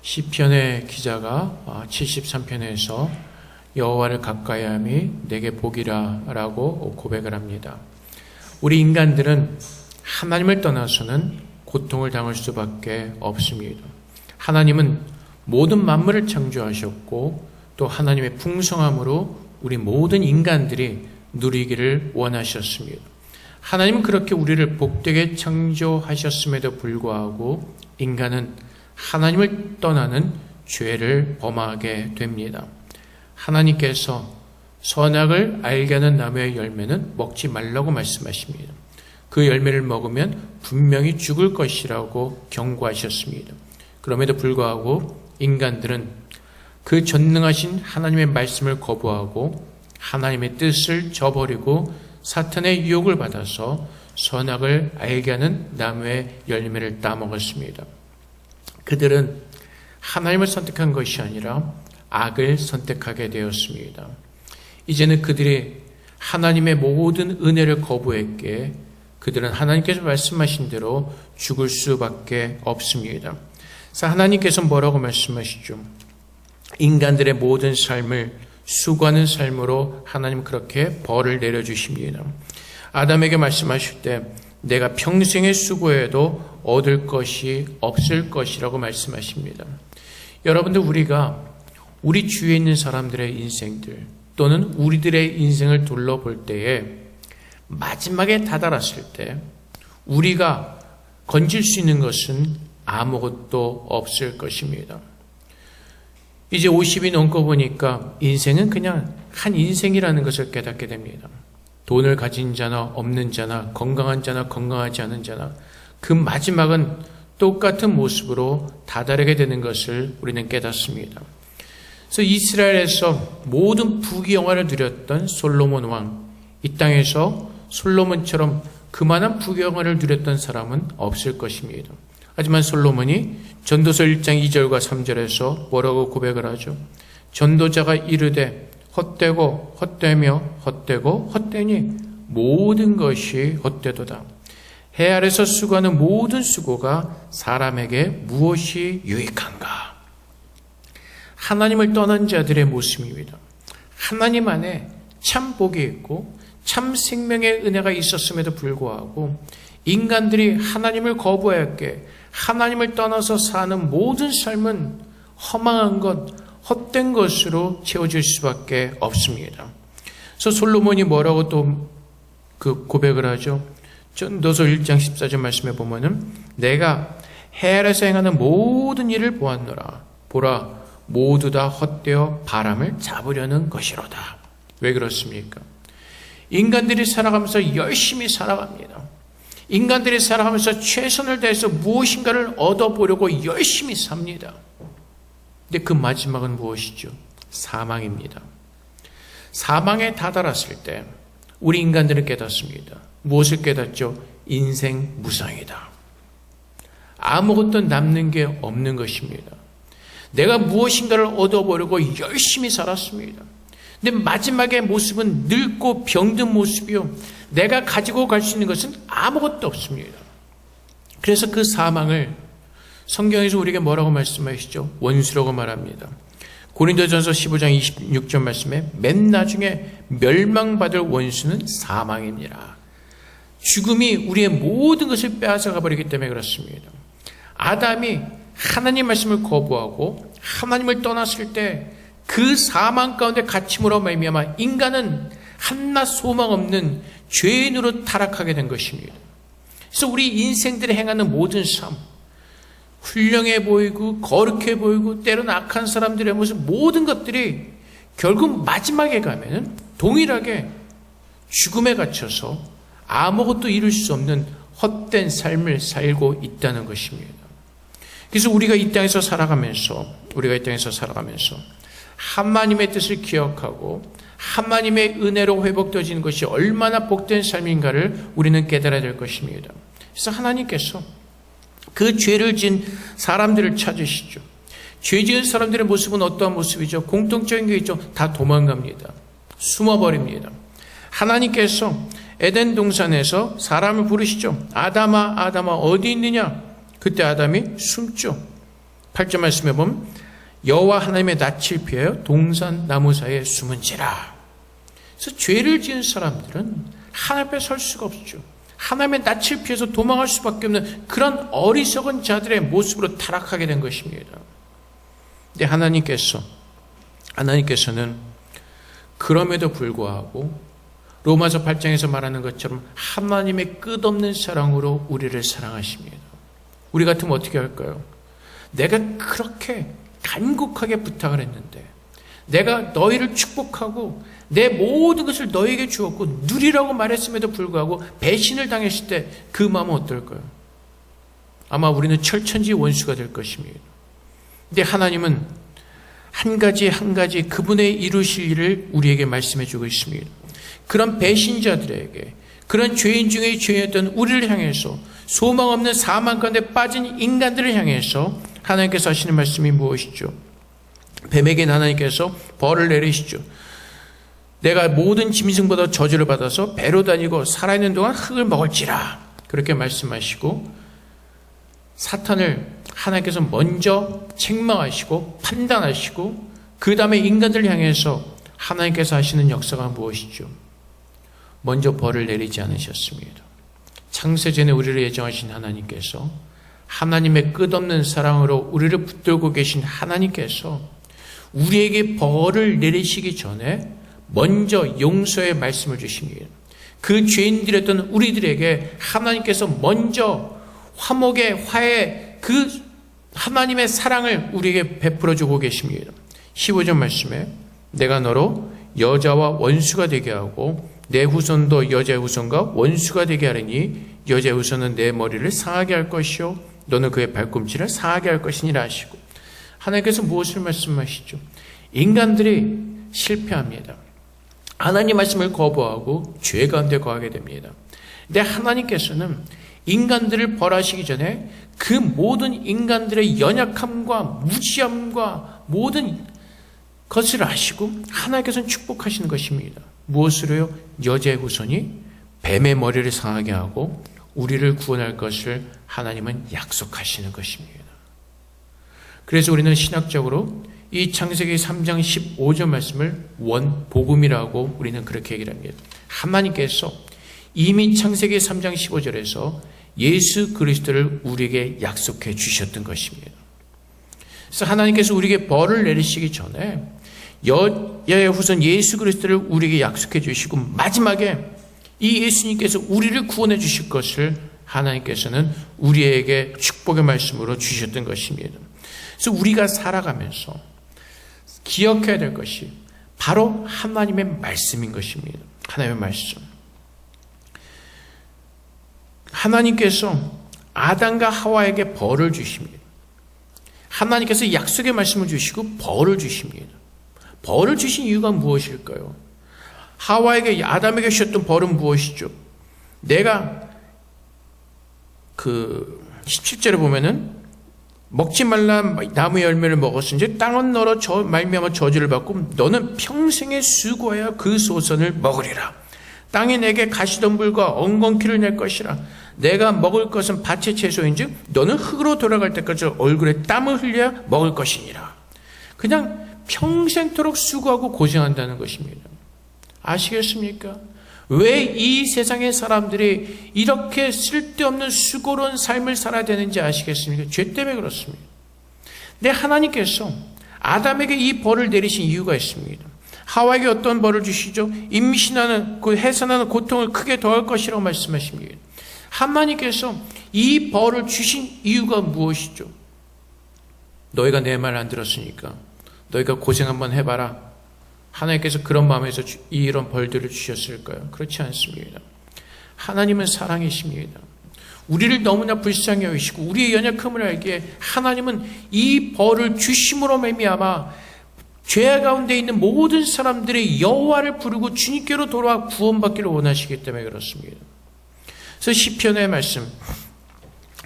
시편의 기자가 73편에서 여호와를 가까이함이 내게 복이라 라고 고백을 합니다. 우리 인간들은 하나님을 떠나서는 고통을 당할 수밖에 없습니다. 하나님은 모든 만물을 창조하셨고 또 하나님의 풍성함으로 우리 모든 인간들이 누리기를 원하셨습니다. 하나님은 그렇게 우리를 복되게 창조하셨음에도 불구하고 인간은 하나님을 떠나는 죄를 범하게 됩니다. 하나님께서 선악을 알게 하는 나무의 열매는 먹지 말라고 말씀하십니다. 그 열매를 먹으면 분명히 죽을 것이라고 경고하셨습니다. 그럼에도 불구하고 인간들은 그 전능하신 하나님의 말씀을 거부하고 하나님의 뜻을 저버리고 사탄의 유혹을 받아서 선악을 알게 하는 나무의 열매를 따먹었습니다. 그들은 하나님을 선택한 것이 아니라 악을 선택하게 되었습니다. 이제는 그들이 하나님의 모든 은혜를 거부했기에 그들은 하나님께서 말씀하신 대로 죽을 수밖에 없습니다. 그래서 하나님께서 뭐라고 말씀하시죠? 인간들의 모든 삶을 수고하는 삶으로 하나님 그렇게 벌을 내려주십니다. 아담에게 말씀하실 때 내가 평생의 수고해도 얻을 것이 없을 것이라고 말씀하십니다. 여러분들, 우리가 우리 주위에 있는 사람들의 인생들 또는 우리들의 인생을 둘러볼 때에 마지막에 다다랐을 때 우리가 건질 수 있는 것은 아무것도 없을 것입니다. 이제 50이 넘고 보니까 인생은 그냥 한 인생이라는 것을 깨닫게 됩니다. 돈을 가진 자나 없는 자나 건강한 자나 건강하지 않은 자나 그 마지막은 똑같은 모습으로 다다르게 되는 것을 우리는 깨닫습니다. 그래서 이스라엘에서 모든 부귀영화를 누렸던 솔로몬 왕, 이 땅에서 솔로몬처럼 그만한 부귀영화를 누렸던 사람은 없을 것입니다. 하지만 솔로몬이 전도서 1장 2절과 3절에서 뭐라고 고백을 하죠? 전도자가 이르되 헛되고 헛되며 헛되고 헛되니 모든 것이 헛되도다. 해 아래서 수고하는 모든 수고가 사람에게 무엇이 유익한가? 하나님을 떠난 자들의 모습입니다. 하나님 안에 참 복이 있고 참 생명의 은혜가 있었음에도 불구하고 인간들이 하나님을 거부하였기에 하나님을 떠나서 사는 모든 삶은 허망한 것, 헛된 것으로 채워질 수밖에 없습니다. 그래서 솔로몬이 뭐라고 또 그 고백을 하죠? 전도서 1장 14절 말씀에 보면은 내가 해 아래서 행하는 모든 일을 보았노라. 보라, 모두 다 헛되어 바람을 잡으려는 것이로다. 왜 그렇습니까? 인간들이 살아가면서 열심히 살아갑니다. 인간들이 살아가면서 최선을 다해서 무엇인가를 얻어보려고 열심히 삽니다. 근데 그 마지막은 무엇이죠? 사망입니다. 사망에 다다랐을 때 우리 인간들은 깨닫습니다. 무엇을 깨닫죠? 인생 무상이다. 아무것도 남는 게 없는 것입니다. 내가 무엇인가를 얻어보려고 열심히 살았습니다. 근데 마지막의 모습은 늙고 병든 모습이요. 내가 가지고 갈 수 있는 것은 아무것도 없습니다. 그래서 그 사망을 성경에서 우리에게 뭐라고 말씀하시죠? 원수라고 말합니다. 고린도전서 15장 26절 말씀에 맨 나중에 멸망받을 원수는 사망입니다. 죽음이 우리의 모든 것을 빼앗아가 버리기 때문에 그렇습니다. 아담이 하나님 말씀을 거부하고 하나님을 떠났을 때 그 사망 가운데 갇힘으로 말미암아 인간은 한낱 소망 없는 죄인으로 타락하게 된 것입니다. 그래서 우리 인생들이 행하는 모든 삶, 훌륭해 보이고 거룩해 보이고 때로는 악한 사람들의 모습, 모든 것들이 결국 마지막에 가면은 동일하게 죽음에 갇혀서 아무것도 이룰 수 없는 헛된 삶을 살고 있다는 것입니다. 그래서 우리가 이 땅에서 살아가면서 하나님의 뜻을 기억하고 하나님의 은혜로 회복되어지는 것이 얼마나 복된 삶인가를 우리는 깨달아야 될 것입니다. 그래서 하나님께서 그 죄를 지은 사람들을 찾으시죠. 죄 지은 사람들의 모습은 어떠한 모습이죠? 공통적인 게 있죠. 다 도망갑니다. 숨어버립니다. 하나님께서 에덴 동산에서 사람을 부르시죠. 아담아, 아담아, 어디 있느냐? 그때 아담이 숨죠. 8절 말씀에 보면 여호와 하나님의 낯을 피하여 동산 나무 사이에 숨은지라. 그래서 죄를 지은 사람들은 하나님 앞에 설 수가 없죠. 하나님의 낯을 피해서 도망할 수밖에 없는 그런 어리석은 자들의 모습으로 타락하게 된 것입니다. 근데 하나님께서는 그럼에도 불구하고 로마서 8장에서 말하는 것처럼 하나님의 끝없는 사랑으로 우리를 사랑하십니다. 우리 같으면 어떻게 할까요? 내가 그렇게 간곡하게 부탁을 했는데, 내가 너희를 축복하고 내 모든 것을 너희에게 주었고 누리라고 말했음에도 불구하고 배신을 당했을 때 그 마음은 어떨까요? 아마 우리는 철천지 원수가 될 것입니다. 근데 하나님은 한 가지 그분의 이루실 일을 우리에게 말씀해 주고 있습니다. 그런 배신자들에게, 그런 죄인 중에 죄였던 우리를 향해서, 소망 없는 사망 가운데 빠진 인간들을 향해서 하나님께서 하시는 말씀이 무엇이죠? 뱀에게는 하나님께서 벌을 내리시죠. 내가 모든 짐승보다 저주를 받아서 배로 다니고 살아있는 동안 흙을 먹을지라, 그렇게 말씀하시고 사탄을 하나님께서 먼저 책망하시고 판단하시고 그 다음에 인간들을 향해서 하나님께서 하시는 역사가 무엇이죠? 먼저 벌을 내리지 않으셨습니다. 창세전에 우리를 예정하신 하나님께서, 하나님의 끝없는 사랑으로 우리를 붙들고 계신 하나님께서 우리에게 벌을 내리시기 전에 먼저 용서의 말씀을 주십니다. 그 죄인들이었던 우리들에게 하나님께서 먼저 화목의 화해, 그 하나님의 사랑을 우리에게 베풀어 주고 계십니다. 15절 말씀에 내가 너로 여자와 원수가 되게 하고 내 후손도 여자의 후손과 원수가 되게 하리니 여자의 후손은 내 머리를 상하게 할 것이요 너는 그의 발꿈치를 상하게 할 것이니라 하시고, 하나님께서 무엇을 말씀하시죠? 인간들이 실패합니다. 하나님 말씀을 거부하고 죄 가운데 거하게 됩니다. 근데 하나님께서는 인간들을 벌하시기 전에 그 모든 인간들의 연약함과 무지함과 모든 것을 아시고 하나님께서는 축복하시는 것입니다. 무엇으로요? 여자의 후손이 뱀의 머리를 상하게 하고 우리를 구원할 것을 하나님은 약속하시는 것입니다. 그래서 우리는 신학적으로 이 창세기 3장 15절 말씀을 원복음이라고 우리는 그렇게 얘기를 합니다. 하나님께서 이미 창세기 3장 15절에서 예수 그리스도를 우리에게 약속해 주셨던 것입니다. 그래서 하나님께서 우리에게 벌을 내리시기 전에 여자의 후손 예수 그리스도를 우리에게 약속해 주시고 마지막에 이 예수님께서 우리를 구원해 주실 것을 하나님께서는 우리에게 축복의 말씀으로 주셨던 것입니다. 그래서 우리가 살아가면서 기억해야 될 것이 바로 하나님의 말씀인 것입니다. 하나님의 말씀. 하나님께서 아담과 하와에게 벌을 주십니다. 하나님께서 약속의 말씀을 주시고 벌을 주십니다. 벌을 주신 이유가 무엇일까요? 하와에게, 아담에게 주셨던 벌은 무엇이죠? 내가 17절에 보면은 먹지 말라 나무 열매를 먹었으니 땅은 너로 말미암아 저주를 받고 너는 평생에 수고하여 그 소선을 먹으리라. 땅이 내게 가시덤불과 엉겅퀴를 낼 것이라. 내가 먹을 것은 밭의 채소인즉 너는 흙으로 돌아갈 때까지 얼굴에 땀을 흘려 먹을 것이니라. 그냥 평생토록 수고하고 고생한다는 것입니다. 아시겠습니까? 왜 이 세상의 사람들이 이렇게 쓸데없는 수고로운 삶을 살아야 되는지 아시겠습니까? 죄 때문에 그렇습니다. 근데 하나님께서 아담에게 이 벌을 내리신 이유가 있습니다. 하와에게 어떤 벌을 주시죠? 임신하는, 해산하는 고통을 크게 더할 것이라고 말씀하십니다. 하나님께서 이 벌을 주신 이유가 무엇이죠? 너희가 내 말 안 들었으니까 너희가 고생 한번 해봐라. 하나님께서 그런 마음에서 이런 벌들을 주셨을까요? 그렇지 않습니다. 하나님은 사랑이십니다. 우리를 너무나 불쌍히 여기시고 우리의 연약함을 알기에 하나님은 이 벌을 주심으로 말미암아 죄 가운데 있는 모든 사람들의 여호와를 부르고 주님께로 돌아와 구원받기를 원하시기 때문에 그렇습니다. 그래서 시편의 말씀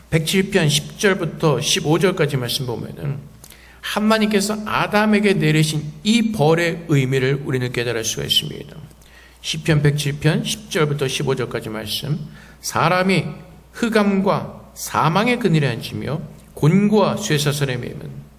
107편 10절부터 15절까지 말씀 보면은 하나님께서 아담에게 내리신 이 벌의 의미를 우리는 깨달을 수가 있습니다. 시편 107편 10절부터 15절까지 말씀. 사람이 흑암과 사망의 그늘에 앉으며 곤고와 쇠사슬의 매임은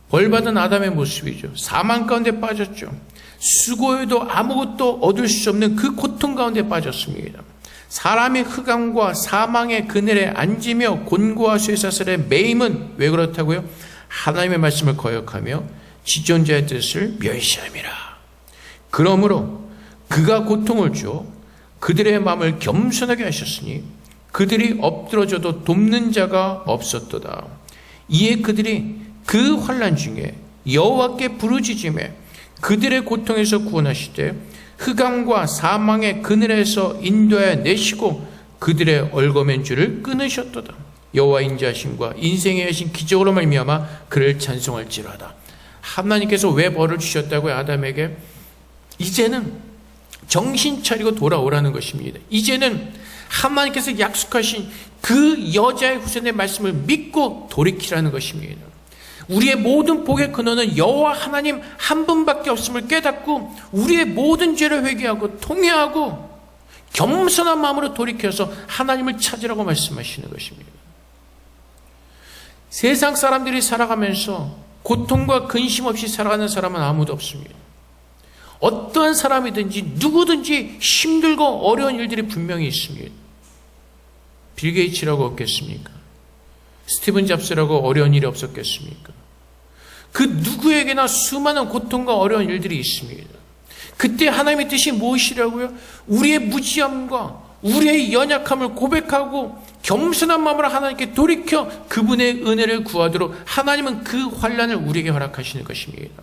벌받은 아담의 모습이죠. 사망 가운데 빠졌죠. 수고해도 아무것도 얻을 수 없는 그 고통 가운데 빠졌습니다. 사람이 흑암과 사망의 그늘에 앉으며 곤고와 쇠사슬의 매임은 왜 그렇다고요? 하나님의 말씀을 거역하며 지존자의 뜻을 멸시함이라. 그러므로 그가 고통을 주어 그들의 마음을 겸손하게 하셨으니 그들이 엎드러져도 돕는 자가 없었도다. 이에 그들이 그 환난 중에 여호와께 부르짖으며 그들의 고통에서 구원하시되 흑암과 사망의 그늘에서 인도하여 내시고 그들의 얼거맨 줄을 끊으셨도다. 여호와 인자하심과 인생의 여신 기적으로 말미암아 그를 찬송할지로다. 하나님께서 왜 벌을 주셨다고요? 아담에게 이제는 정신 차리고 돌아오라는 것입니다. 이제는 하나님께서 약속하신 그 여자의 후손의 말씀을 믿고 돌이키라는 것입니다. 우리의 모든 복의 근원은 여호와 하나님 한 분밖에 없음을 깨닫고 우리의 모든 죄를 회개하고 통회하고 겸손한 마음으로 돌이켜서 하나님을 찾으라고 말씀하시는 것입니다. 세상 사람들이 살아가면서 고통과 근심 없이 살아가는 사람은 아무도 없습니다. 어떠한 사람이든지 누구든지 힘들고 어려운 일들이 분명히 있습니다. 빌 게이츠라고 없겠습니까? 스티븐 잡스라고 어려운 일이 없었겠습니까? 그 누구에게나 수많은 고통과 어려운 일들이 있습니다. 그때 하나님의 뜻이 무엇이라고요? 우리의 무지함과 우리의 연약함을 고백하고 겸손한 마음으로 하나님께 돌이켜 그분의 은혜를 구하도록 하나님은 그 환난을 우리에게 허락하시는 것입니다.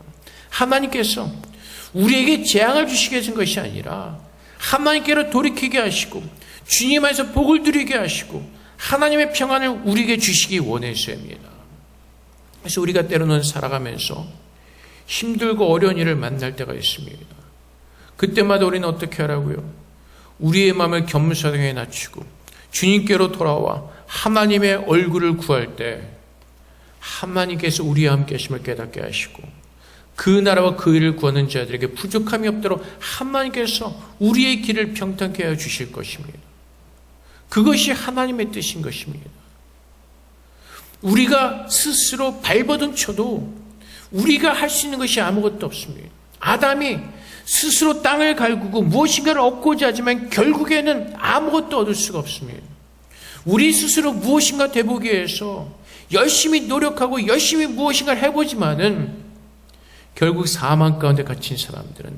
하나님께서 우리에게 재앙을 주시게 하신 것이 아니라 하나님께로 돌이키게 하시고 주님 안에서 복을 누리게 하시고 하나님의 평안을 우리에게 주시기 원해서입니다. 그래서 우리가 때로는 살아가면서 힘들고 어려운 일을 만날 때가 있습니다. 그때마다 우리는 어떻게 하라고요? 우리의 마음을 겸손하게 낮추고 주님께로 돌아와 하나님의 얼굴을 구할 때 하나님께서 우리와 함께 하심을 깨닫게 하시고 그 나라와 그 일을 구하는 자들에게 부족함이 없도록 하나님께서 우리의 길을 평탄케 하여 주실 것입니다. 그것이 하나님의 뜻인 것입니다. 우리가 스스로 발버둥 쳐도 우리가 할 수 있는 것이 아무것도 없습니다. 아담이 스스로 땅을 갈구고 무엇인가를 얻고자 하지만 결국에는 아무것도 얻을 수가 없습니다. 우리 스스로 무엇인가 되보기 위해서 열심히 노력하고 열심히 무엇인가를 해보지만은 결국 사망 가운데 갇힌 사람들은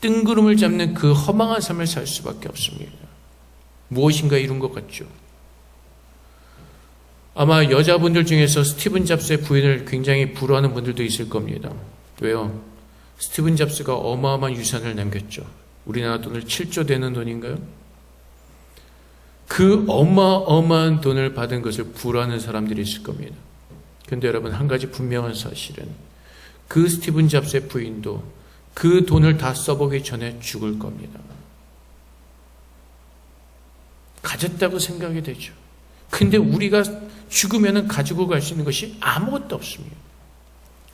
뜬구름을 잡는 그 허망한 삶을 살 수밖에 없습니다. 무엇인가 이룬 것 같죠. 아마 여자분들 중에서 스티븐 잡스의 부인을 굉장히 부러워하는 분들도 있을 겁니다. 왜요? 스티븐 잡스가 어마어마한 유산을 남겼죠. 우리나라 돈을 7조 되는 돈인가요? 그 어마어마한 돈을 받은 것을 부러워하는 사람들이 있을 겁니다. 그런데 여러분, 한 가지 분명한 사실은 그 스티븐 잡스의 부인도 그 돈을 다 써보기 전에 죽을 겁니다. 가졌다고 생각이 되죠. 근데 우리가 죽으면 가지고 갈 수 있는 것이 아무것도 없습니다.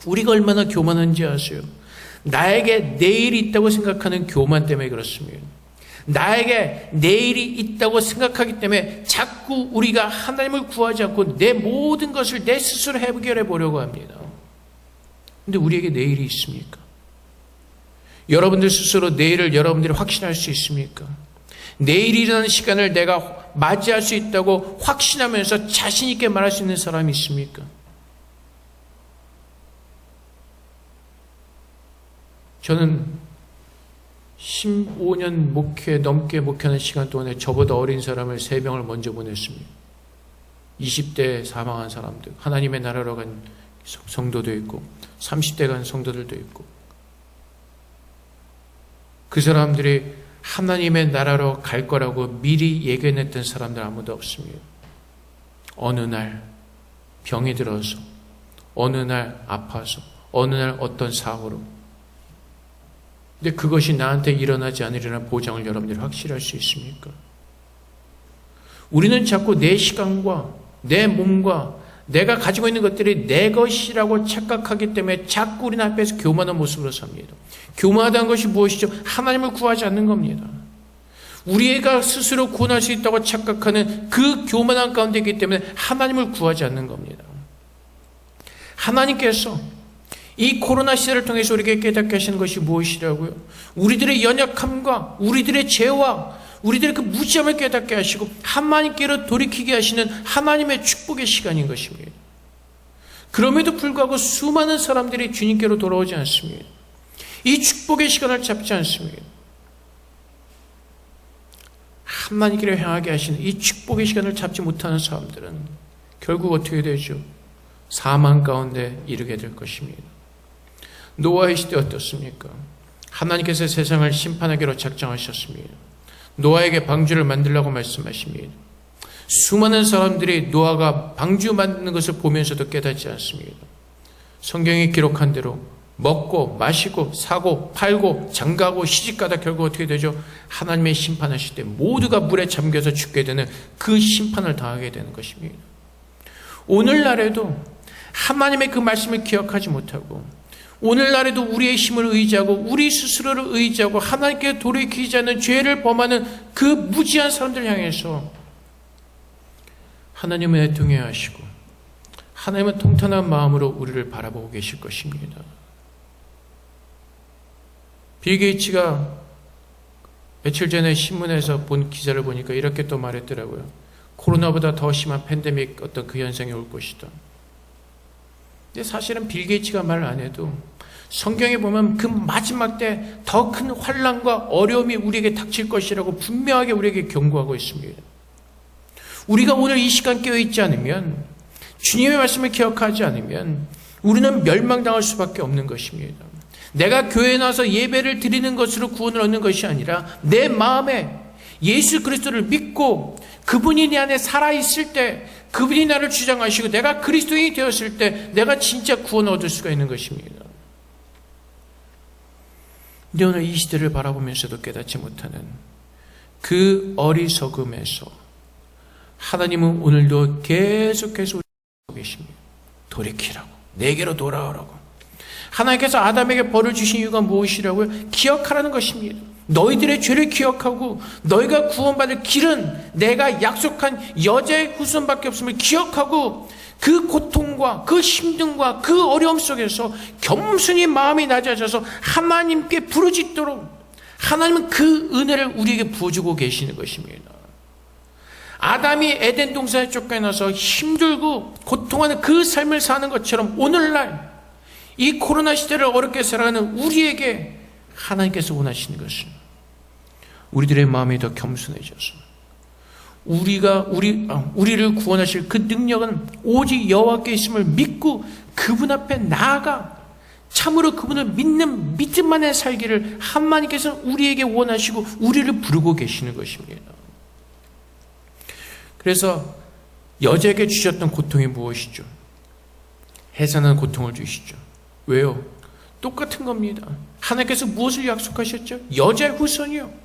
우리가 얼마나 교만한지 아세요? 나에게 내일이 있다고 생각하는 교만 때문에 그렇습니다. 나에게 내일이 있다고 생각하기 때문에 자꾸 우리가 하나님을 구하지 않고 내 모든 것을 내 스스로 해결해 보려고 합니다. 근데 우리에게 내일이 있습니까? 여러분들 스스로 내일을 여러분들이 확신할 수 있습니까? 내일이라는 시간을 내가 맞이할 수 있다고 확신하면서 자신 있게 말할 수 있는 사람이 있습니까? 저는 15년 넘게 목회하는 시간 동안에 저보다 어린 사람을 3명을 먼저 보냈습니다. 20대에 사망한 사람들, 하나님의 나라로 간 성도도 있고 30대 간 성도들도 있고, 그 사람들이 하나님의 나라로 갈 거라고 미리 예견했던 사람들 아무도 없습니다. 어느 날 병이 들어서, 어느 날 아파서, 어느 날 어떤 사고로. 근데 그것이 나한테 일어나지 않으리라는 보장을 여러분들이 확실할 수 있습니까? 우리는 자꾸 내 시간과 내 몸과 내가 가지고 있는 것들이 내 것이라고 착각하기 때문에 자꾸 우리는 앞에서 교만한 모습으로 삽니다. 교만하다는 것이 무엇이죠? 하나님을 구하지 않는 겁니다. 우리가 스스로 구원할 수 있다고 착각하는 그 교만한 가운데 있기 때문에 하나님을 구하지 않는 겁니다. 하나님께서 이 코로나 시대를 통해서 우리에게 깨닫게 하시는 것이 무엇이라고요? 우리들의 연약함과 우리들의 죄와 우리들의 그 무지함을 깨닫게 하시고 하나님께로 돌이키게 하시는 하나님의 축복의 시간인 것입니다. 그럼에도 불구하고 수많은 사람들이 주님께로 돌아오지 않습니다. 이 축복의 시간을 잡지 않습니다. 하나님께로 향하게 하시는 이 축복의 시간을 잡지 못하는 사람들은 결국 어떻게 되죠? 사망 가운데 이르게 될 것입니다. 노아의 시대 어떻습니까? 하나님께서 세상을 심판하기로 작정하셨습니다. 노아에게 방주를 만들라고 말씀하십니다. 수많은 사람들이 노아가 방주 만드는 것을 보면서도 깨닫지 않습니다. 성경이 기록한 대로 먹고 마시고 사고 팔고 장가고 시집가다 결국 어떻게 되죠? 하나님의 심판하실 때 모두가 물에 잠겨서 죽게 되는 그 심판을 당하게 되는 것입니다. 오늘날에도 하나님의 그 말씀을 기억하지 못하고 오늘날에도 우리의 힘을 의지하고 우리 스스로를 의지하고 하나님께 돌이키지 않는 죄를 범하는 그 무지한 사람들 향해서 하나님은 애통해 하시고 하나님은 통탄한 마음으로 우리를 바라보고 계실 것입니다. 빌 게이츠가 며칠 전에 신문에서 본 기사를 보니까 이렇게 또 말했더라고요. 코로나보다 더 심한 팬데믹 어떤 그 현상이 올 것이다. 근데 사실은 빌 게이츠가 말 안 해도 성경에 보면 그 마지막 때 더 큰 환난과 어려움이 우리에게 닥칠 것이라고 분명하게 우리에게 경고하고 있습니다. 우리가 오늘 이 시간 깨어있지 않으면 주님의 말씀을 기억하지 않으면 우리는 멸망당할 수밖에 없는 것입니다. 내가 교회에 나와서 예배를 드리는 것으로 구원을 얻는 것이 아니라 내 마음에 예수 그리스도를 믿고 그분이 내 안에 살아있을 때 그분이 나를 주장하시고 내가 그리스도인이 되었을 때 내가 진짜 구원을 얻을 수가 있는 것입니다. 근데 오늘 이 시대를 바라보면서도 깨닫지 못하는 그 어리석음에서 하나님은 오늘도 계속해서 우리에게 계십니다. 돌이키라고, 내게로 돌아오라고. 하나님께서 아담에게 벌을 주신 이유가 무엇이라고요? 기억하라는 것입니다. 너희들의 죄를 기억하고 너희가 구원받을 길은 내가 약속한 여자의 후손밖에 없음을 기억하고 그 고통과 그 힘듦과 그 어려움 속에서 겸손히 마음이 낮아져서 하나님께 부르짖도록 하나님은 그 은혜를 우리에게 부어주고 계시는 것입니다. 아담이 에덴 동산에 쫓겨나서 힘들고 고통하는 그 삶을 사는 것처럼 오늘날 이 코로나 시대를 어렵게 살아가는 우리에게 하나님께서 원하시는 것은 우리들의 마음이 더 겸손해져서 우리를 구원하실 그 능력은 오직 여호와께 있음을 믿고 그분 앞에 나아가 참으로 그분을 믿는 믿음 안에 살기를 하나님께서 우리에게 원하시고 우리를 부르고 계시는 것입니다. 그래서 여자에게 주셨던 고통이 무엇이죠? 해산하는 고통을 주시죠. 왜요? 똑같은 겁니다. 하나님께서 무엇을 약속하셨죠? 여자의 후손이요.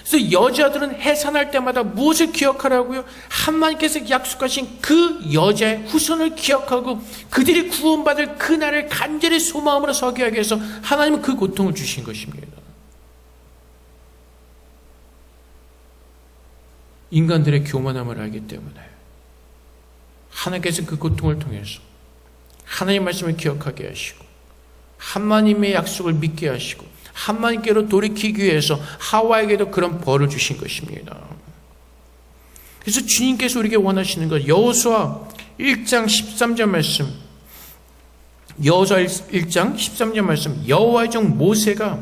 그래서 여자들은 해산할 때마다 무엇을 기억하라고요? 하나님께서 약속하신 그 여자의 후손을 기억하고 그들이 구원받을 그날을 간절히 소망으로 서게 하기 위해서 하나님은 그 고통을 주신 것입니다. 인간들의 교만함을 알기 때문에 하나님께서 그 고통을 통해서 하나님의 말씀을 기억하게 하시고 하나님의 약속을 믿게 하시고 하나님께로 돌이키기 위해서 하와에게도 그런 벌을 주신 것입니다. 그래서 주님께서 우리에게 원하시는 것, 여호수아 1장 13절 말씀, 여호수아 1장 13절 말씀, 여호와의 종 모세가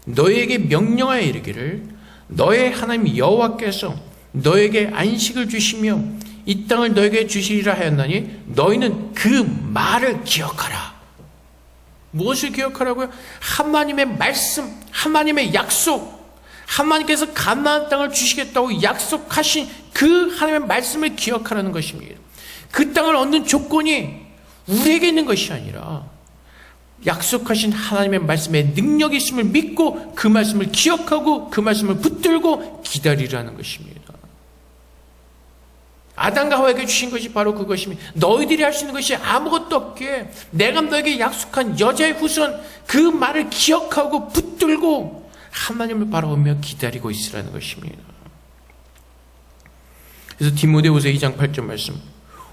너에게 명령하여 이르기를 너의 하나님 여호와께서 너에게 안식을 주시며 이 땅을 너에게 주시리라 하였나니 너희는 그 말을 기억하라. 무엇을 기억하라고요? 하나님의 말씀, 하나님의 약속, 하나님께서 가나안 땅을 주시겠다고 약속하신 그 하나님의 말씀을 기억하라는 것입니다. 그 땅을 얻는 조건이 우리에게 있는 것이 아니라 약속하신 하나님의 말씀에 능력이 있음을 믿고 그 말씀을 기억하고 그 말씀을 붙들고 기다리라는 것입니다. 아담과 하와에게 주신 것이 바로 그것입니다. 너희들이 할 수 있는 것이 아무것도 없기에 내가 너에게 약속한 여자의 후손 그 말을 기억하고 붙들고 하나님을 바라보며 기다리고 있으라는 것입니다. 그래서 디모데후서 2장 8절 말씀,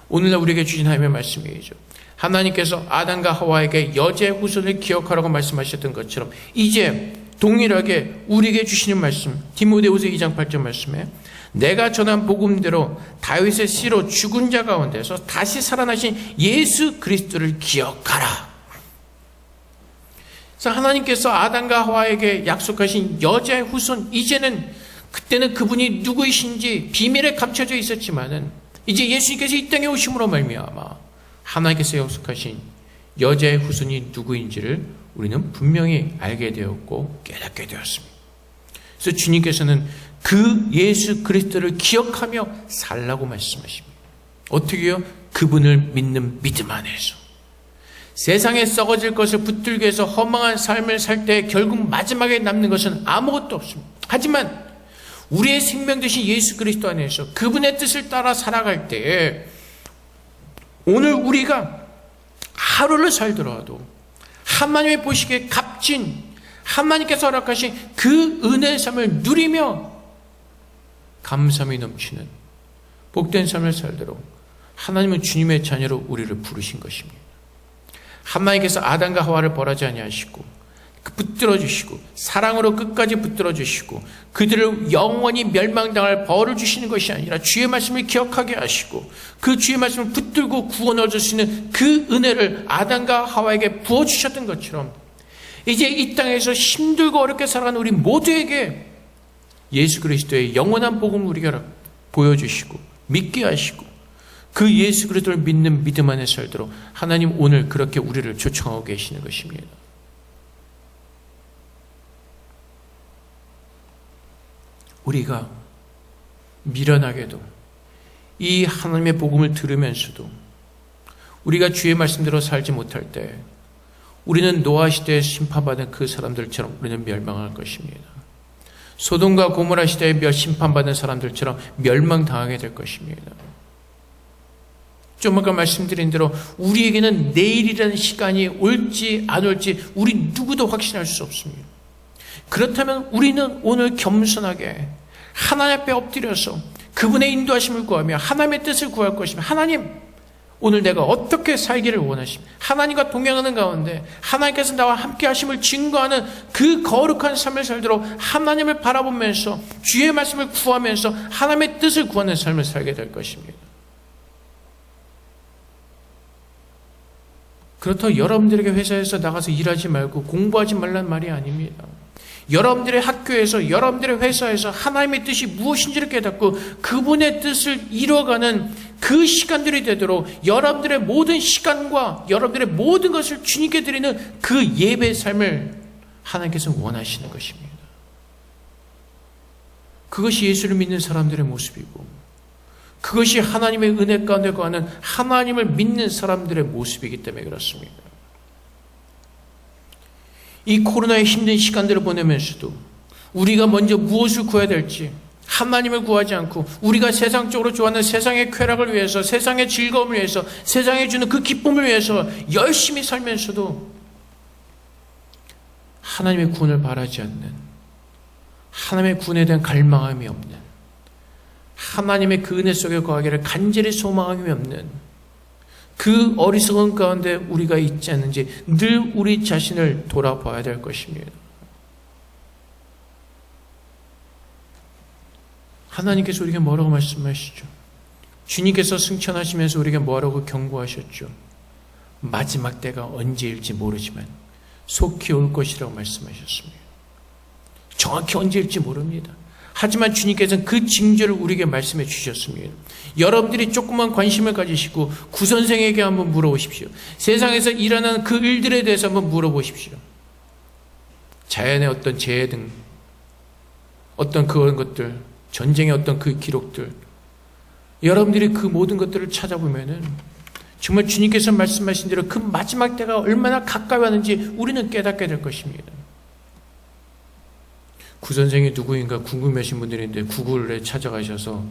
오늘날 우리에게 주신 하나님의 말씀이죠. 하나님께서 아담과 하와에게 여자의 후손을 기억하라고 말씀하셨던 것처럼 이제 동일하게 우리에게 주시는 말씀, 디모데후서 2장 8절 말씀에 내가 전한 복음대로 다윗의 씨로 죽은 자 가운데서 다시 살아나신 예수 그리스도를 기억하라. 그래서 하나님께서 아담과 하와에게 약속하신 여자의 후손, 이제는 그때는 그분이 누구이신지 비밀에 감춰져 있었지만은 이제 예수님께서 이 땅에 오심으로 말미암아 하나님께서 약속하신 여자의 후손이 누구인지를 우리는 분명히 알게 되었고 깨닫게 되었습니다. 그래서 주님께서는 그 예수 그리스도를 기억하며 살라고 말씀하십니다. 어떻게요? 그분을 믿는 믿음 안에서. 세상에 썩어질 것을 붙들기 위해서 허망한 삶을 살 때 결국 마지막에 남는 것은 아무것도 없습니다. 하지만 우리의 생명 되신 예수 그리스도 안에서 그분의 뜻을 따라 살아갈 때에 오늘 우리가 하루를 살더라도 하나님의 보시기에 값진 하나님께서 허락하신 그 은혜의 삶을 누리며 감사함이 넘치는 복된 삶을 살도록 하나님은 주님의 자녀로 우리를 부르신 것입니다. 하나님께서 아담과 하와를 벌하지 아니하시고 붙들어 주시고 사랑으로 끝까지 붙들어 주시고 그들을 영원히 멸망당할 벌을 주시는 것이 아니라 주의 말씀을 기억하게 하시고 그 주의 말씀을 붙들고 구원을 얻을 수 있는 그 은혜를 아담과 하와에게 부어주셨던 것처럼 이제 이 땅에서 힘들고 어렵게 살아가는 우리 모두에게 예수 그리스도의 영원한 복음을 우리가 보여주시고 믿게 하시고 그 예수 그리스도를 믿는 믿음 안에 살도록 하나님 오늘 그렇게 우리를 초청하고 계시는 것입니다. 우리가 미련하게도 이 하나님의 복음을 들으면서도 우리가 주의 말씀대로 살지 못할 때 우리는 노아 시대에 심판받은 그 사람들처럼 우리는 멸망할 것입니다. 소돔과 고모라 시대에 심판받은 사람들처럼 멸망당하게 될 것입니다. 좀 아까 말씀드린 대로 우리에게는 내일이라는 시간이 올지 안 올지 우리 누구도 확신할 수 없습니다. 그렇다면 우리는 오늘 겸손하게 하나님 앞에 엎드려서 그분의 인도하심을 구하며 하나님의 뜻을 구할 것입니다. 하나님, 오늘 내가 어떻게 살기를 원하십니까? 하나님과 동행하는 가운데 하나님께서 나와 함께 하심을 증거하는 그 거룩한 삶을 살도록 하나님을 바라보면서 주의 말씀을 구하면서 하나님의 뜻을 구하는 삶을 살게 될 것입니다. 그렇다고 여러분들에게 회사에서 나가서 일하지 말고 공부하지 말라는 말이 아닙니다. 여러분들의 학교에서 여러분들의 회사에서 하나님의 뜻이 무엇인지를 깨닫고 그분의 뜻을 이뤄가는 그 시간들이 되도록 여러분들의 모든 시간과 여러분들의 모든 것을 주님께 드리는 그 예배의 삶을 하나님께서 원하시는 것입니다. 그것이 예수를 믿는 사람들의 모습이고 그것이 하나님의 은혜 가운데 거하는 하나님을 믿는 사람들의 모습이기 때문에 그렇습니다. 이 코로나의 힘든 시간들을 보내면서도 우리가 먼저 무엇을 구해야 될지 하나님을 구하지 않고 우리가 세상적으로 좋아하는 세상의 쾌락을 위해서 세상의 즐거움을 위해서 세상에 주는 그 기쁨을 위해서 열심히 살면서도 하나님의 구원을 바라지 않는 하나님의 구원에 대한 갈망함이 없는 하나님의 그 은혜 속에 거하기를 간절히 소망함이 없는 그 어리석은 가운데 우리가 있지 않는지 늘 우리 자신을 돌아봐야 될 것입니다. 하나님께서 우리에게 뭐라고 말씀하시죠? 주님께서 승천하시면서 우리에게 뭐라고 경고하셨죠? 마지막 때가 언제일지 모르지만 속히 올 것이라고 말씀하셨습니다. 정확히 언제일지 모릅니다. 하지만 주님께서는 그 징조를 우리에게 말씀해 주셨습니다. 여러분들이 조금만 관심을 가지시고 구선생에게 한번 물어보십시오. 세상에서 일어나는 그 일들에 대해서 한번 물어보십시오. 자연의 어떤 재해 등 어떤 그런 것들, 전쟁의 어떤 그 기록들, 여러분들이 그 모든 것들을 찾아보면은 정말 주님께서 말씀하신 대로 그 마지막 때가 얼마나 가까이 왔는지 우리는 깨닫게 될 것입니다. 구선생이 누구인가 궁금하신 분들인데 구글에 찾아가셔서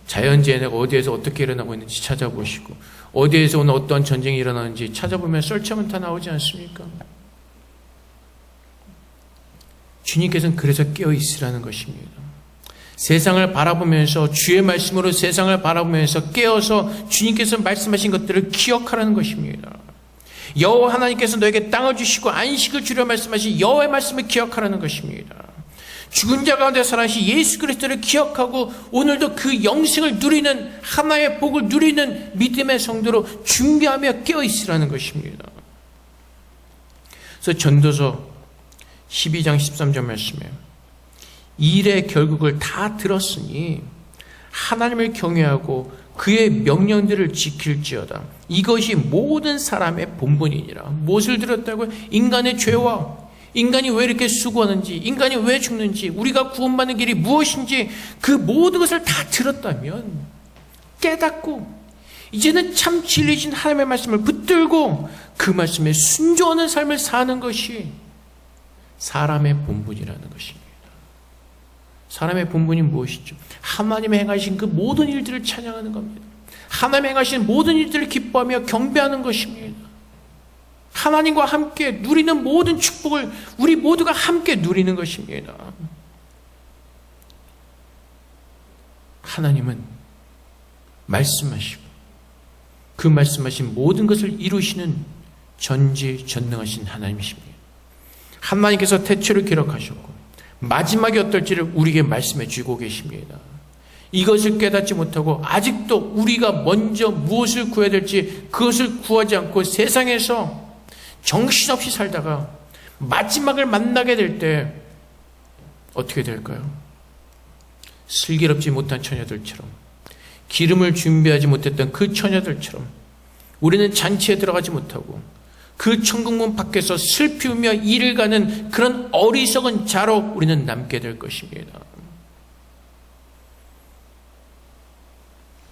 자연재해가 어디에서 어떻게 일어나고 있는지 찾아보시고 어디에서 오늘 어떤 전쟁이 일어나는지 찾아보면 설치하면 다 나오지 않습니까? 주님께서는 그래서 깨어있으라는 것입니다. 세상을 바라보면서 주의 말씀으로 세상을 바라보면서 깨어서 주님께서 말씀하신 것들을 기억하라는 것입니다. 여호와 하나님께서 너에게 땅을 주시고 안식을 주려 말씀하신 여호와의 말씀을 기억하라는 것입니다. 죽은 자 가운데 살아계신 예수 그리스도를 기억하고 오늘도 그 영생을 누리는 하나의 복을 누리는 믿음의 성도로 준비하며 깨어있으라는 것입니다. 그래서 전도서 12장 13절 말씀에 일의 결국을 다 들었으니 하나님을 경외하고 그의 명령들을 지킬지어다. 이것이 모든 사람의 본분이니라. 무엇을 들었다고요? 인간의 죄와 인간이 왜 이렇게 수고하는지, 인간이 왜 죽는지, 우리가 구원받는 길이 무엇인지 그 모든 것을 다 들었다면 깨닫고 이제는 참 진리신 하나님의 말씀을 붙들고 그 말씀에 순종하는 삶을 사는 것이 사람의 본분이라는 것입니다. 사람의 본분이 무엇이죠? 하나님의 행하신 그 모든 일들을 찬양하는 겁니다. 하나님의 행하신 모든 일들을 기뻐하며 경배하는 것입니다. 하나님과 함께 누리는 모든 축복을 우리 모두가 함께 누리는 것입니다. 하나님은 말씀하시고 그 말씀하신 모든 것을 이루시는 전지전능하신 하나님이십니다. 하나님께서 태초를 기록하셨고 마지막이 어떨지를 우리에게 말씀해 주고 계십니다. 이것을 깨닫지 못하고 아직도 우리가 먼저 무엇을 구해야 될지 그것을 구하지 않고 세상에서 정신없이 살다가 마지막을 만나게 될 때 어떻게 될까요? 슬기롭지 못한 처녀들처럼, 기름을 준비하지 못했던 그 처녀들처럼 우리는 잔치에 들어가지 못하고 그 천국문 밖에서 슬피 울며 이를 가는 그런 어리석은 자로 우리는 남게 될 것입니다.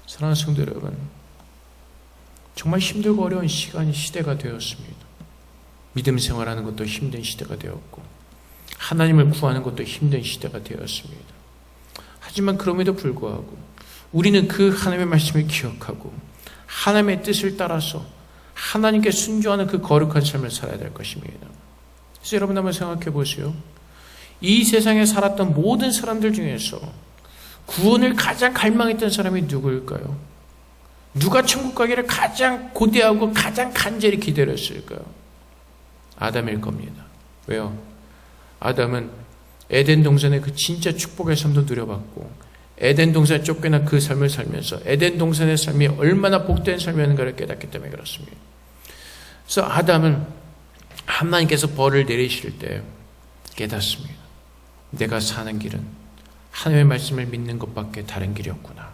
사랑하는 성도 여러분, 정말 힘들고 어려운 시대가 되었습니다. 믿음 생활하는 것도 힘든 시대가 되었고 하나님을 구하는 것도 힘든 시대가 되었습니다. 하지만 그럼에도 불구하고 우리는 그 하나님의 말씀을 기억하고 하나님의 뜻을 따라서 하나님께 순종하는 그 거룩한 삶을 살아야 될 것입니다. 그래서 여러분 한번 생각해 보세요. 이 세상에 살았던 모든 사람들 중에서 구원을 가장 갈망했던 사람이 누구일까요? 누가 천국 가기를 가장 고대하고 가장 간절히 기다렸을까요? 아담일 겁니다. 왜요? 아담은 에덴 동산의 그 진짜 축복의 삶도 누려봤고 에덴 동산에 쫓겨난 그 삶을 살면서 에덴 동산의 삶이 얼마나 복된 삶이었는가를 깨닫기 때문에 그렇습니다. 그래서 아담은 하나님께서 벌을 내리실 때 깨닫습니다. 내가 사는 길은 하나님의 말씀을 믿는 것밖에 다른 길이 없구나.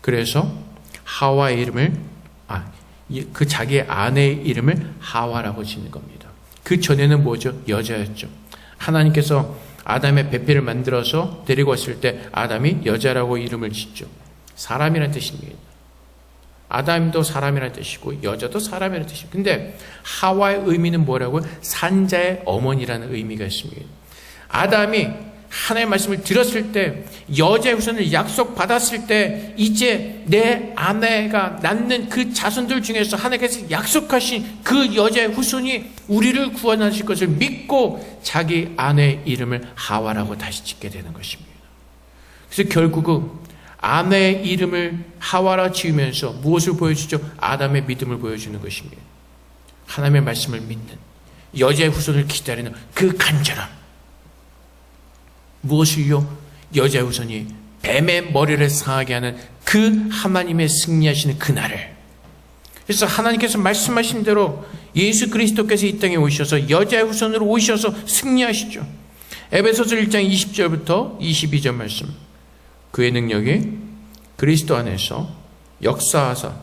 그래서 하와의 이름을 그 자기의 아내의 이름을 하와라고 짓는 겁니다. 그 전에는 뭐죠? 여자였죠. 하나님께서 아담의 배필을 만들어서 데리고 왔을 때 아담이 여자라고 이름을 짓죠. 사람이라는 뜻입니다. 아담도 사람이라는 뜻이고 여자도 사람이라는 뜻이고, 근데 하와의 의미는 뭐라고요? 산자의 어머니라는 의미가 있습니다. 아담이 하나님의 말씀을 들었을 때, 여자의 후손을 약속받았을 때 이제 내 아내가 낳는 그 자손들 중에서 하나님께서 약속하신 그 여자의 후손이 우리를 구원하실 것을 믿고 자기 아내의 이름을 하와라고 다시 짓게 되는 것입니다. 그래서 결국은 아내의 이름을 하와라 지으면서 무엇을 보여주죠? 아담의 믿음을 보여주는 것입니다. 하나님의 말씀을 믿는, 여자의 후손을 기다리는 그 간절함. 무엇을요? 여자의 후손이 뱀의 머리를 상하게 하는 그 하나님의 승리하시는 그날을. 그래서 하나님께서 말씀하신 대로 예수 그리스도께서 이 땅에 오셔서 여자의 후손으로 오셔서 승리하시죠. 에베소서 1장 20절부터 22절 말씀. 그의 능력이 그리스도 안에서 역사하사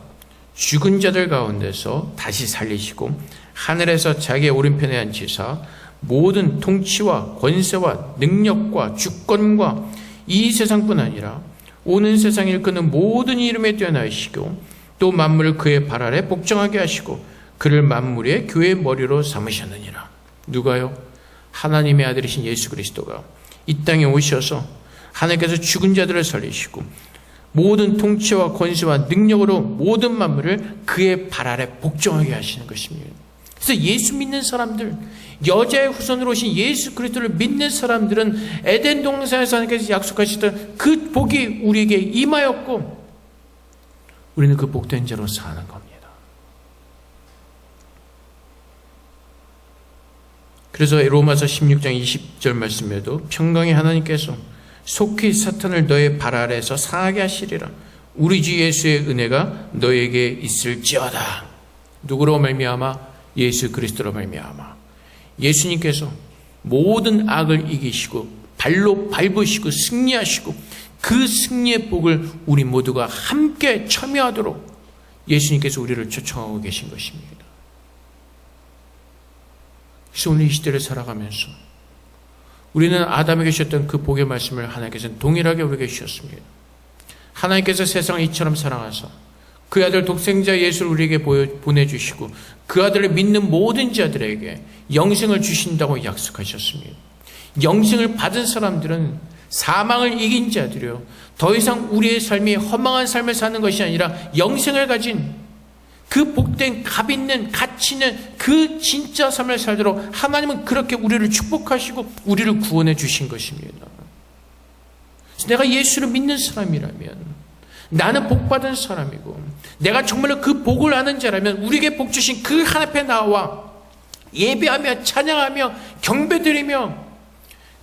죽은 자들 가운데서 다시 살리시고 하늘에서 자기의 오른편에 앉히사 모든 통치와 권세와 능력과 주권과 이 세상뿐 아니라 오는 세상을 일컫는 모든 이름에 뛰어나시고 또 만물을 그의 발 아래 복종하게 하시고 그를 만물의 교회의 머리로 삼으셨느니라. 누가요? 하나님의 아들이신 예수 그리스도가 이 땅에 오셔서 하나님께서 죽은 자들을 살리시고 모든 통치와 권세와 능력으로 모든 만물을 그의 발 아래 복종하게 하시는 것입니다. 그래서 예수 믿는 사람들, 여자의 후손으로 오신 예수 그리스도를 믿는 사람들은 에덴 동산에서 하나님께서 약속하셨던 그 복이 우리에게 임하였고 우리는 그 복된 자로 사는 겁니다. 그래서 로마서 16장 20절 말씀에도 평강의 하나님께서 속히 사탄을 너의 발 아래에서 상하게 하시리라. 우리 주 예수의 은혜가 너에게 있을지어다. 누구로 말미암아? 예수 그리스도로 말미암아. 예수님께서 모든 악을 이기시고 발로 밟으시고 승리하시고 그 승리의 복을 우리 모두가 함께 참여하도록 예수님께서 우리를 초청하고 계신 것입니다. 그래서 오늘 이 시대를 살아가면서 우리는 아담에게 주셨던 그 복의 말씀을 하나님께서는 동일하게 우리에게 주셨습니다. 하나님께서 세상을 이처럼 사랑하사 그 아들 독생자 예수를 우리에게 보내주시고 그 아들을 믿는 모든 자들에게 영생을 주신다고 약속하셨습니다. 영생을 받은 사람들은 사망을 이긴 자들이요, 더 이상 우리의 삶이 허망한 삶을 사는 것이 아니라 영생을 가진 그 복된 값 있는 가치 있는 그 진짜 삶을 살도록 하나님은 그렇게 우리를 축복하시고 우리를 구원해 주신 것입니다. 내가 예수를 믿는 사람이라면, 나는 복받은 사람이고 내가 정말로 그 복을 아는 자라면 우리에게 복 주신 그 하나님 앞에 나와 예배하며 찬양하며 경배드리며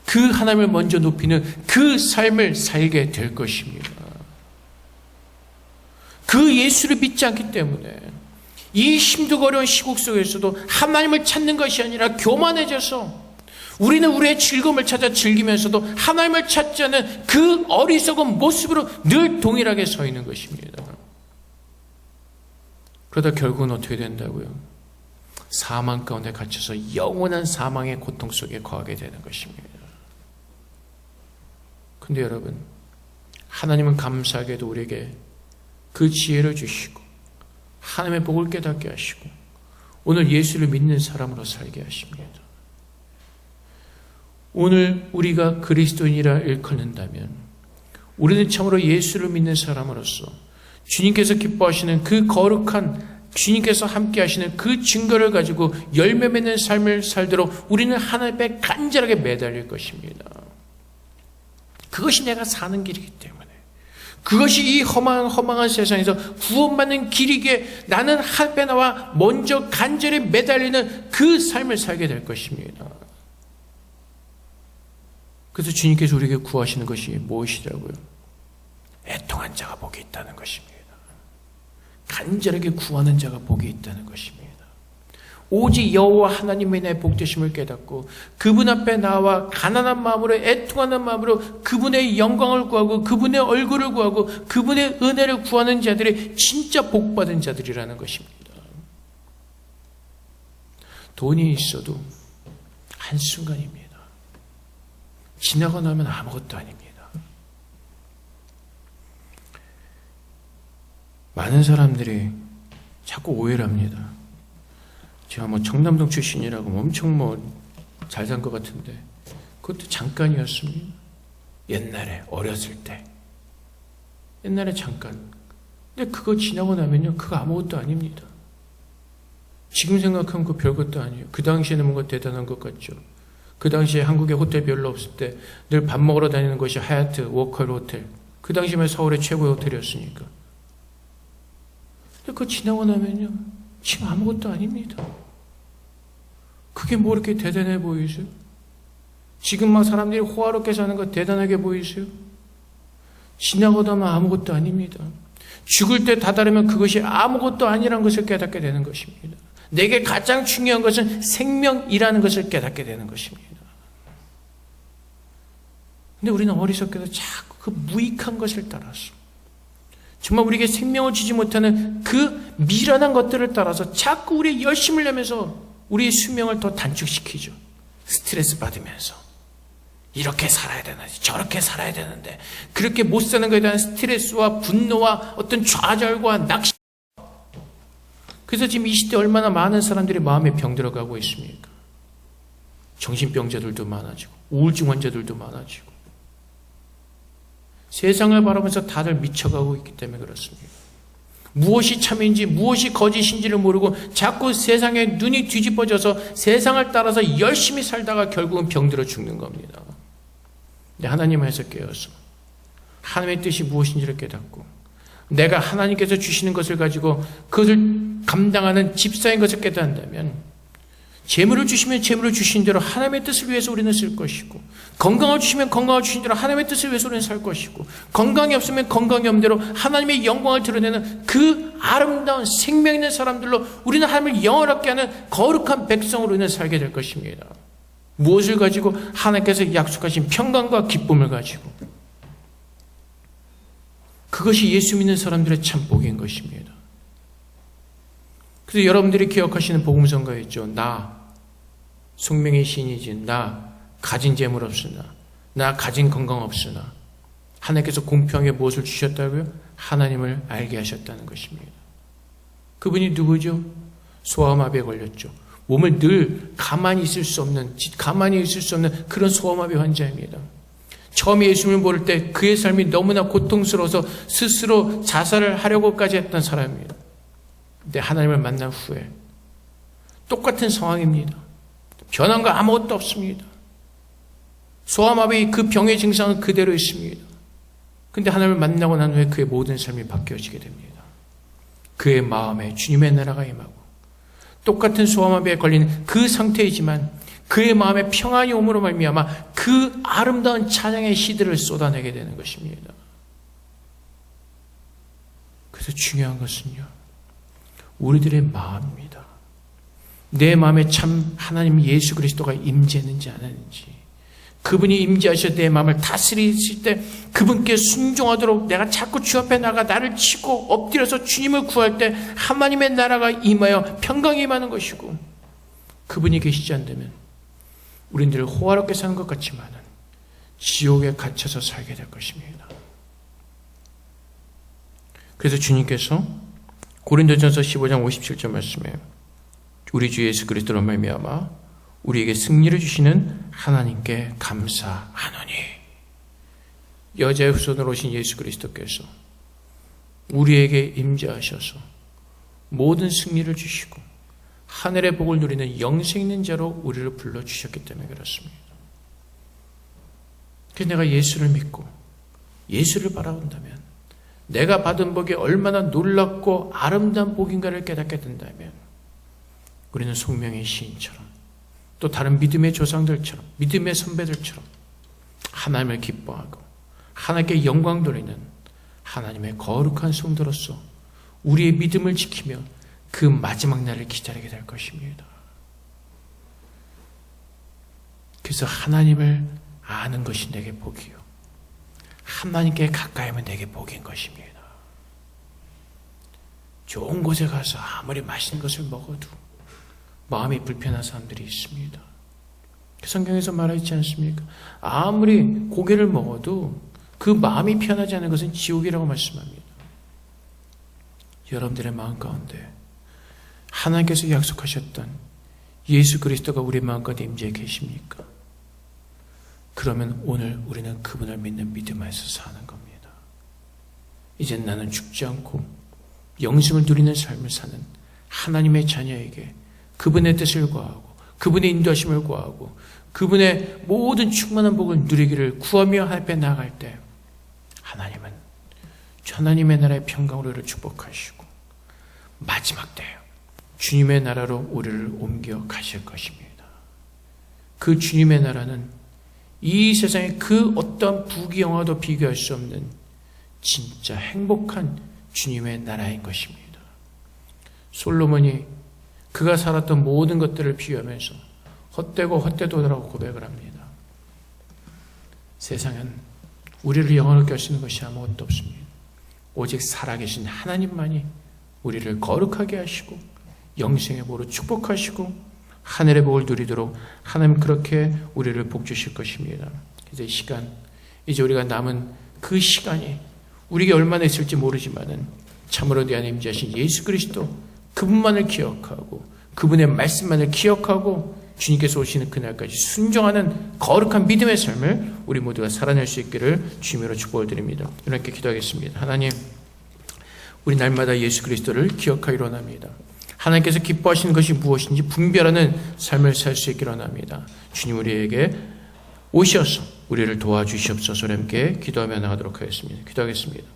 그 하나님을 먼저 높이는 그 삶을 살게 될 것입니다. 그 예수를 믿지 않기 때문에 이 힘들고 어려운 시국 속에서도 하나님을 찾는 것이 아니라 교만해져서 우리는 우리의 즐거움을 찾아 즐기면서도 하나님을 찾지 않는 그 어리석은 모습으로 늘 동일하게 서 있는 것입니다. 그러다 결국은 어떻게 된다고요? 사망 가운데 갇혀서 영원한 사망의 고통 속에 거하게 되는 것입니다. 근데 여러분, 하나님은 감사하게도 우리에게 그 지혜를 주시고 하나님의 복을 깨닫게 하시고 오늘 예수를 믿는 사람으로 살게 하십니다. 오늘 우리가 그리스도인이라 일컫는다면 우리는 참으로 예수를 믿는 사람으로서 주님께서 기뻐하시는 그 거룩한, 주님께서 함께 하시는 그 증거를 가지고 열매 맺는 삶을 살도록 우리는 하나님께 간절하게 매달릴 것입니다. 그것이 내가 사는 길이기 때문에, 그것이 이 허망한 세상에서 구원받는 길이기에 나는 하나님께 나와 먼저 간절히 매달리는 그 삶을 살게 될 것입니다. 그래서 주님께서 우리에게 구하시는 것이 무엇이라고요? 애통한 자가 복이 있다는 것입니다. 간절하게 구하는 자가 복이 있다는 것입니다. 오직 여호와 하나님의 내 복되심을 깨닫고 그분 앞에 나와 가난한 마음으로, 애통하는 마음으로 그분의 영광을 구하고 그분의 얼굴을 구하고 그분의 은혜를 구하는 자들이 진짜 복받은 자들이라는 것입니다. 돈이 있어도 한순간입니다. 지나고 나면 아무것도 아닙니다. 많은 사람들이 자꾸 오해를 합니다. 제가 청남동 출신이라고 엄청 잘 산 것 같은데 그것도 잠깐이었습니다. 옛날에 어렸을 때, 옛날에 잠깐. 근데 그거 지나고 나면요, 그거 아무것도 아닙니다. 지금 생각하면 그거 별것도 아니에요. 그 당시에는 뭔가 대단한 것 같죠. 그 당시에 한국에 호텔 별로 없을 때 늘 밥 먹으러 다니는 것이 하얏트 워컬 호텔, 그 당시면 서울의 최고의 호텔이었으니까. 근데 그거 지나고 나면요, 지금 아무것도 아닙니다. 그게 뭐 이렇게 대단해 보이세요? 지금 막 사람들이 호화롭게 사는 거 대단하게 보이세요? 지나고 나면 아무것도 아닙니다. 죽을 때 다다르면 그것이 아무것도 아니라는 것을 깨닫게 되는 것입니다. 내게 가장 중요한 것은 생명이라는 것을 깨닫게 되는 것입니다. 근데 우리는 어리석게도 자꾸 그 무익한 것을 따라서, 정말 우리에게 생명을 주지 못하는 그 미련한 것들을 따라서 자꾸 우리의 열심을 내면서 우리의 수명을 더 단축시키죠. 스트레스 받으면서 이렇게 살아야 되는데 저렇게 살아야 되는데, 그렇게 못 사는 것에 대한 스트레스와 분노와 어떤 좌절과 낙심. 그래서 지금 이 시대 얼마나 많은 사람들이 마음에 병 들어가고 있습니까? 정신병자들도 많아지고 우울증 환자들도 많아지고, 세상을 바라보면서 다들 미쳐가고 있기 때문에 그렇습니다. 무엇이 참인지 무엇이 거짓인지를 모르고 자꾸 세상에 눈이 뒤집어져서 세상을 따라서 열심히 살다가 결국은 병들어 죽는 겁니다. 근데 하나님 안에서 깨어서 하나님의 뜻이 무엇인지를 깨닫고 내가 하나님께서 주시는 것을 가지고 그것을 감당하는 집사인 것을 깨닫는다면 재물을 주시면 재물을 주신 대로 하나님의 뜻을 위해서 우리는 쓸 것이고, 건강을 주시면 건강을 주신 대로 하나님의 뜻을 위해서 우리는 살 것이고, 건강이 없으면 건강이 없는 대로 하나님의 영광을 드러내는 그 아름다운 생명 있는 사람들로 우리는 하나님을 영원하게 하는 거룩한 백성으로 우리는 살게 될 것입니다. 무엇을 가지고? 하나님께서 약속하신 평강과 기쁨을 가지고. 그것이 예수 믿는 사람들의 참 복인 것입니다. 그래서 여러분들이 기억하시는 복음성가 있죠. 나 숙명의 신이지, 나 가진 재물 없으나, 나 가진 건강 없으나 하나님께서 공평하게 무엇을 주셨다고요? 하나님을 알게 하셨다는 것입니다. 그분이 누구죠? 소아마비에 걸렸죠. 몸을 늘 가만히 있을 수 없는 그런 소아마비 환자입니다. 처음에 예수님을 모를 때 그의 삶이 너무나 고통스러워서 스스로 자살을 하려고까지 했던 사람입니다. 근데 하나님을 만난 후에 똑같은 상황입니다. 변한 거 아무것도 없습니다. 소아마비 그 병의 증상은 그대로 있습니다. 근데 하나님을 만나고 난 후에 그의 모든 삶이 바뀌어지게 됩니다. 그의 마음에 주님의 나라가 임하고 똑같은 소아마비에 걸린 그 상태이지만 그의 마음에 평안이 오므로 말미암아 그 아름다운 찬양의 시들을 쏟아내게 되는 것입니다. 그래서 중요한 것은요, 우리들의 마음입니다. 내 마음에 참 하나님 예수 그리스도가 임재했는지 안 했는지, 그분이 임재하셔서 내 마음을 다스리실 때 그분께 순종하도록 내가 자꾸 주 앞에 나가 나를 치고 엎드려서 주님을 구할 때 하나님의 나라가 임하여 평강이 임하는 것이고, 그분이 계시지 않다면 우린 늘 호화롭게 사는 것 같지만은 지옥에 갇혀서 살게 될 것입니다. 그래서 주님께서 고린도전서 15장 57절 말씀에 우리 주 예수 그리스도로 말미암아 우리에게 승리를 주시는 하나님께 감사하노니, 여자의 후손으로 오신 예수 그리스도께서 우리에게 임재하셔서 모든 승리를 주시고 하늘의 복을 누리는 영생 있는 자로 우리를 불러주셨기 때문에 그렇습니다. 그래서 내가 예수를 믿고 예수를 바라본다면 내가 받은 복이 얼마나 놀랍고 아름다운 복인가를 깨닫게 된다면 우리는 속명의 시인처럼 또 다른 믿음의 조상들처럼 믿음의 선배들처럼 하나님을 기뻐하고 하나님께 영광 돌리는 하나님의 거룩한 성도로서 우리의 믿음을 지키며 그 마지막 날을 기다리게 될 것입니다. 그래서 하나님을 아는 것이 내게 복이요, 하나님께 가까이 하면 내게 복인 것입니다. 좋은 곳에 가서 아무리 맛있는 것을 먹어도 마음이 불편한 사람들이 있습니다. 성경에서 말하지 않습니까? 아무리 고기를 먹어도 그 마음이 편하지 않은 것은 지옥이라고 말씀합니다. 여러분들의 마음 가운데 하나님께서 약속하셨던 예수 그리스도가 우리 마음 가운데 임재해 계십니까? 그러면 오늘 우리는 그분을 믿는 믿음 안에서 사는 겁니다. 이제 나는 죽지 않고 영생을 누리는 삶을 사는 하나님의 자녀에게 그분의 뜻을 구하고 그분의 인도하심을 구하고 그분의 모든 충만한 복을 누리기를 구하며 앞에 나아갈 때 하나님은 하나님의 나라의 평강으로 우리를 축복하시고 마지막 때 주님의 나라로 우리를 옮겨 가실 것입니다. 그 주님의 나라는 이 세상의 그 어떤 부귀영화도 비교할 수 없는 진짜 행복한 주님의 나라인 것입니다. 솔로몬이 그가 살았던 모든 것들을 비유하면서 헛되고 헛되도다라고 고백을 합니다. 세상은 우리를 영원하게 하시는 것이 아무것도 없습니다. 오직 살아계신 하나님만이 우리를 거룩하게 하시고 영생의 복으로 축복하시고 하늘의 복을 누리도록 하나님 그렇게 우리를 복주실 것입니다. 이제 시간, 이제 우리가 남은 그 시간이 우리에게 얼마나 있을지 모르지만은 참으로 내 안에 임재하신 예수 그리스도 그분만을 기억하고 그분의 말씀만을 기억하고 주님께서 오시는 그날까지 순종하는 거룩한 믿음의 삶을 우리 모두가 살아낼 수 있기를 주님으로 축복을 드립니다. 이렇게 기도하겠습니다. 하나님, 우리 날마다 예수 그리스도를 기억하기로 합니다. 하나님께서 기뻐하시는 것이 무엇인지 분별하는 삶을 살 수 있기로 합니다. 주님 우리에게 오셔서 우리를 도와주시옵소서. 함께 기도하며 나가도록 하겠습니다. 기도하겠습니다.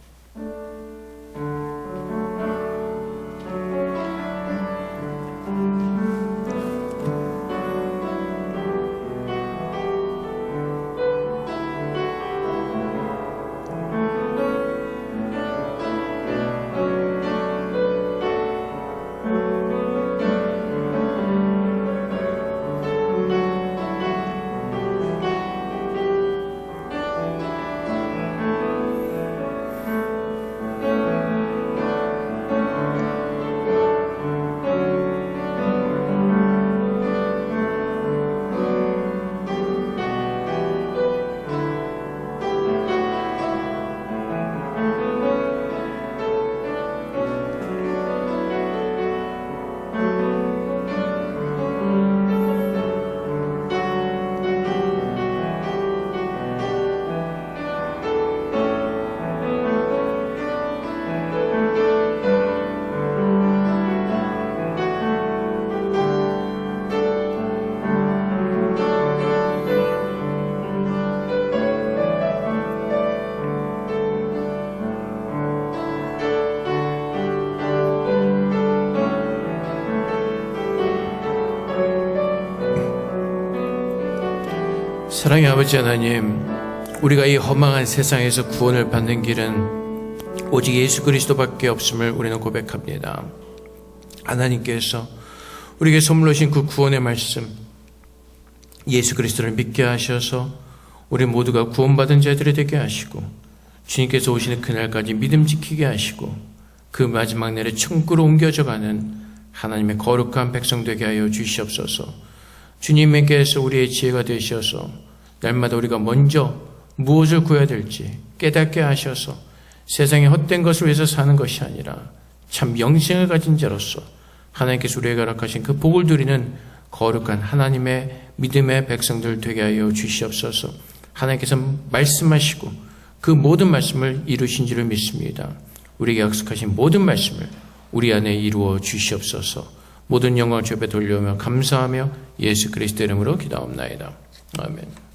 사랑의 아버지 하나님, 우리가 이 허망한 세상에서 구원을 받는 길은 오직 예수 그리스도밖에 없음을 우리는 고백합니다. 하나님께서 우리에게 선물로 주신 그 구원의 말씀, 예수 그리스도를 믿게 하셔서 우리 모두가 구원받은 자들이 되게 하시고, 주님께서 오시는 그날까지 믿음 지키게 하시고, 그 마지막 날에 천국으로 옮겨져가는 하나님의 거룩한 백성 되게 하여 주시옵소서. 주님께서 우리의 지혜가 되셔서 날마다 우리가 먼저 무엇을 구해야 될지 깨닫게 하셔서 세상의 헛된 것을 위해서 사는 것이 아니라 참 영생을 가진 자로서 하나님께서 우리에게 허락하신 그 복을 누리는 거룩한 하나님의 믿음의 백성들 되게 하여 주시옵소서. 하나님께서 말씀하시고 그 모든 말씀을 이루신 줄을 믿습니다. 우리에게 약속하신 모든 말씀을 우리 안에 이루어 주시옵소서. 모든 영광을 주께 돌려오며 감사하며 예수 그리스도 이름으로 기도하옵나이다. 아멘.